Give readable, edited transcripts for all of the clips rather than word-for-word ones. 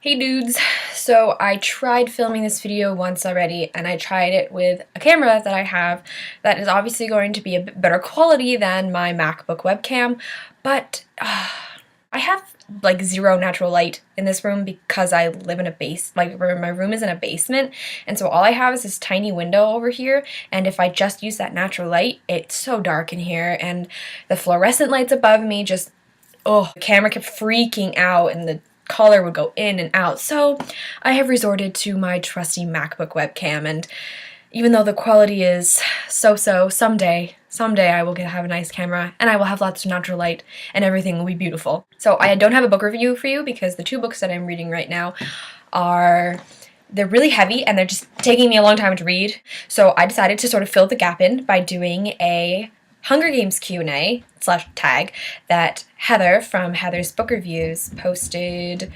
Hey dudes! So I tried filming this video once already, and I tried it with a camera that I have that is obviously going to be a bit better quality than my MacBook webcam, but I have like zero natural light in this room because I live in a my room is in a basement, and so all I have is this tiny window over here, and if I just use that natural light, it's so dark in here, and the fluorescent lights above me just, oh, the camera kept freaking out, and the color would go in and out. So I have resorted to my trusty MacBook webcam, and even though the quality is so-so, someday I will have a nice camera and I will have lots of natural light and everything will be beautiful. So I don't have a book review for you because the two books that I'm reading right now they're really heavy and they're just taking me a long time to read. So I decided to sort of fill the gap in by doing a Hunger Games Q&A / tag that Heather from Heather's Book Reviews posted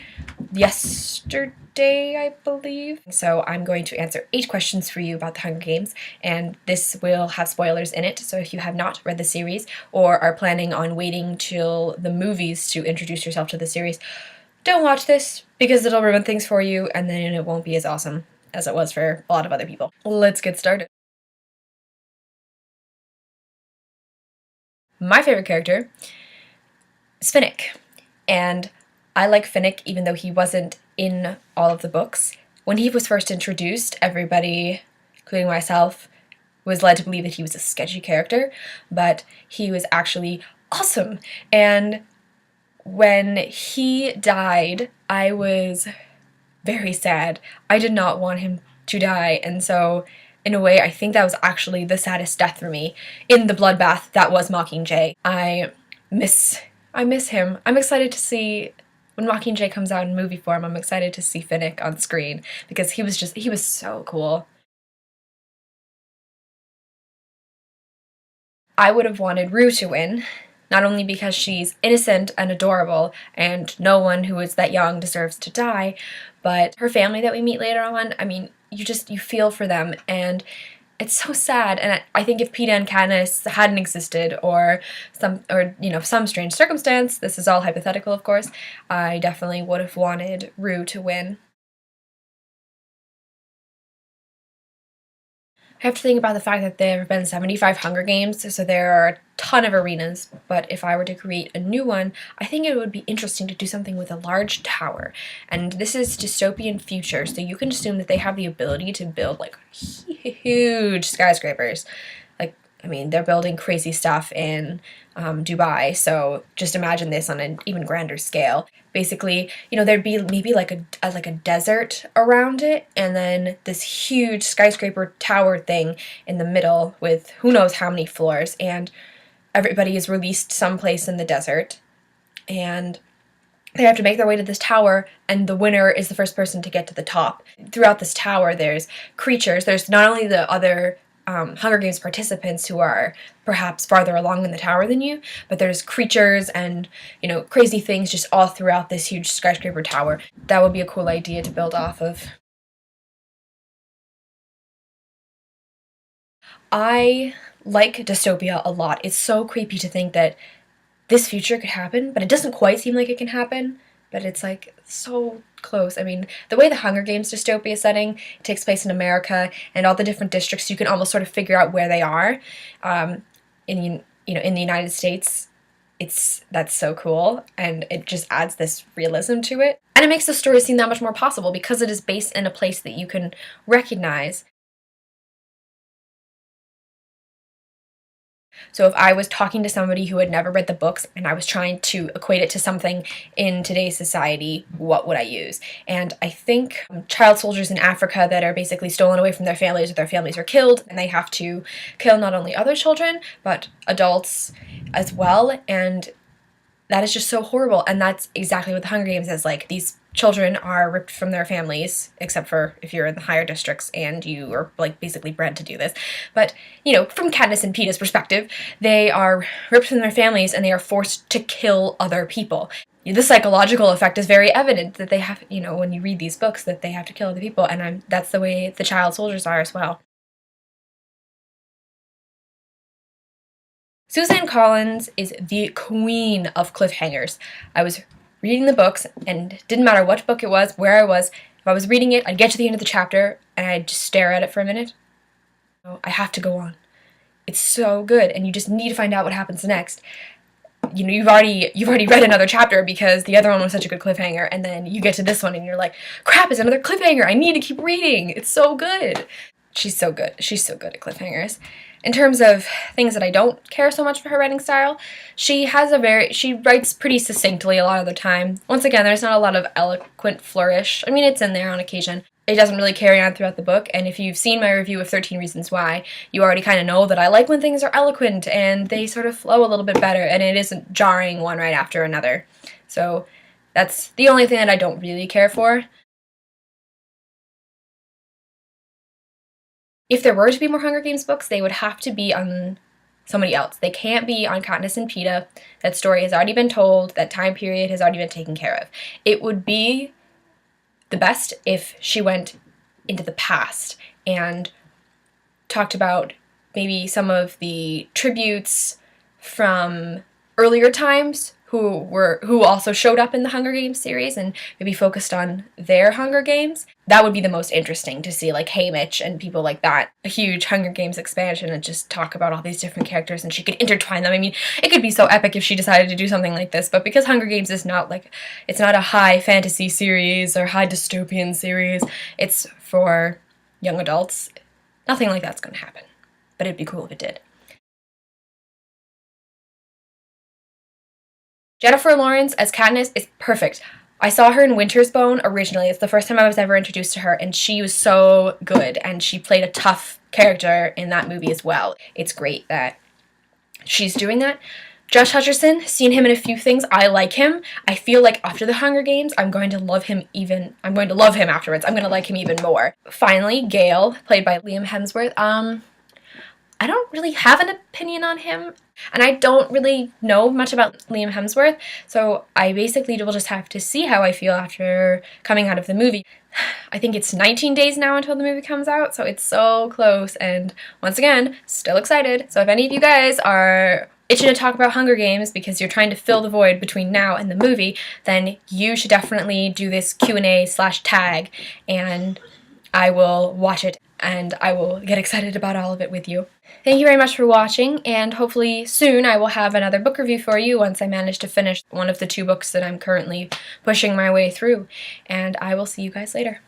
yesterday, I believe. So I'm going to answer 8 questions for you about the Hunger Games, and this will have spoilers in it, so if you have not read the series or are planning on waiting till the movies to introduce yourself to the series, don't watch this because it'll ruin things for you and then it won't be as awesome as it was for a lot of other people. Let's get started. My favorite character is Finnick, and I like Finnick even though he wasn't in all of the books. When he was first introduced, everybody, including myself, was led to believe that he was a sketchy character, but he was actually awesome. And when he died, I was very sad. I did not want him to die, and so in a way, I think that was actually the saddest death for me in the bloodbath that was Mockingjay. I miss him. I'm excited to see when Mockingjay comes out in movie form. I'm excited to see Finnick on screen because he was so cool. I would have wanted Rue to win, not only because she's innocent and adorable and no one who is that young deserves to die, but her family that we meet later on, I mean, you feel for them, and it's so sad. And I think if Peeta and Katniss hadn't existed, or some strange circumstance, this is all hypothetical of course, I definitely would have wanted Rue to win. I have to think about the fact that there have been 75 Hunger Games, so there are a ton of arenas, but if I were to create a new one, I think it would be interesting to do something with a large tower. And this is dystopian future, so you can assume that they have the ability to build like huge skyscrapers. Like, I mean, they're building crazy stuff in Dubai, so just imagine this on an even grander scale. Basically, there'd be maybe like a desert around it, and then this huge skyscraper tower thing in the middle with who knows how many floors, and everybody is released someplace in the desert, and they have to make their way to this tower, and the winner is the first person to get to the top. Throughout this tower, there's creatures. There's not only the other Hunger Games participants who are perhaps farther along in the tower than you, but there's creatures and, crazy things just all throughout this huge skyscraper tower. That would be a cool idea to build off of. I like dystopia a lot. It's so creepy to think that this future could happen, but it doesn't quite seem like it can happen, but it's like so close. I mean, the way the Hunger Games dystopia setting takes place in America and all the different districts, you can almost sort of figure out where they are. In the United States, that's so cool, and it just adds this realism to it. And it makes the story seem that much more possible because it is based in a place that you can recognize. So if I was talking to somebody who had never read the books and I was trying to equate it to something in today's society, what would I use? And I think child soldiers in Africa that are basically stolen away from their families, or their families are killed, and they have to kill not only other children, but adults as well, and that is just so horrible. And that's exactly what the Hunger Games is like. These children are ripped from their families, except for if you're in the higher districts and you are like basically bred to do this. But, from Katniss and Peeta's perspective, they are ripped from their families and they are forced to kill other people. The psychological effect is very evident that they have, when you read these books, that they have to kill other people, and that's the way the child soldiers are as well. Suzanne Collins is the queen of cliffhangers. I was reading the books, and it didn't matter what book it was, where I was, if I was reading it, I'd get to the end of the chapter, and I'd just stare at it for a minute. I have to go on. It's so good, and you just need to find out what happens next. You know, you've already read another chapter because the other one was such a good cliffhanger, and then you get to this one and you're like, crap, it's another cliffhanger, I need to keep reading. It's so good. She's so good. She's so good at cliffhangers. In terms of things that I don't care so much for her writing style, she writes pretty succinctly a lot of the time. Once again, there's not a lot of eloquent flourish. I mean, it's in there on occasion. It doesn't really carry on throughout the book, and if you've seen my review of 13 Reasons Why, you already kind of know that I like when things are eloquent and they sort of flow a little bit better, and it isn't jarring one right after another. So that's the only thing that I don't really care for. If there were to be more Hunger Games books, they would have to be on somebody else. They can't be on Katniss and Peeta. That story has already been told. That time period has already been taken care of. It would be the best if she went into the past and talked about maybe some of the tributes from earlier times who also showed up in the Hunger Games series, and maybe focused on their Hunger Games. That would be the most interesting to see, like Haymitch and people like that. A huge Hunger Games expansion and just talk about all these different characters, and she could intertwine them. I mean, it could be so epic if she decided to do something like this, but because Hunger Games is not like, it's not a high fantasy series or high dystopian series, it's for young adults, nothing like that's gonna happen. But it'd be cool if it did. Jennifer Lawrence as Katniss is perfect. I saw her in Winter's Bone originally. It's the first time I was ever introduced to her, and she was so good, and she played a tough character in that movie as well. It's great that she's doing that. Josh Hutcherson, seen him in a few things. I like him. I feel like after the Hunger Games, I'm going to love him afterwards. I'm going to like him even more. Finally, Gale, played by Liam Hemsworth. I don't really have an opinion on him, and I don't really know much about Liam Hemsworth, so I basically will just have to see how I feel after coming out of the movie. I think it's 19 days now until the movie comes out, so it's so close, and once again, still excited. So if any of you guys are itching to talk about Hunger Games because you're trying to fill the void between now and the movie, then you should definitely do this Q&A/tag, and I will watch it, and I will get excited about all of it with you. Thank you very much for watching, and hopefully soon I will have another book review for you once I manage to finish one of the 2 books that I'm currently pushing my way through. And I will see you guys later.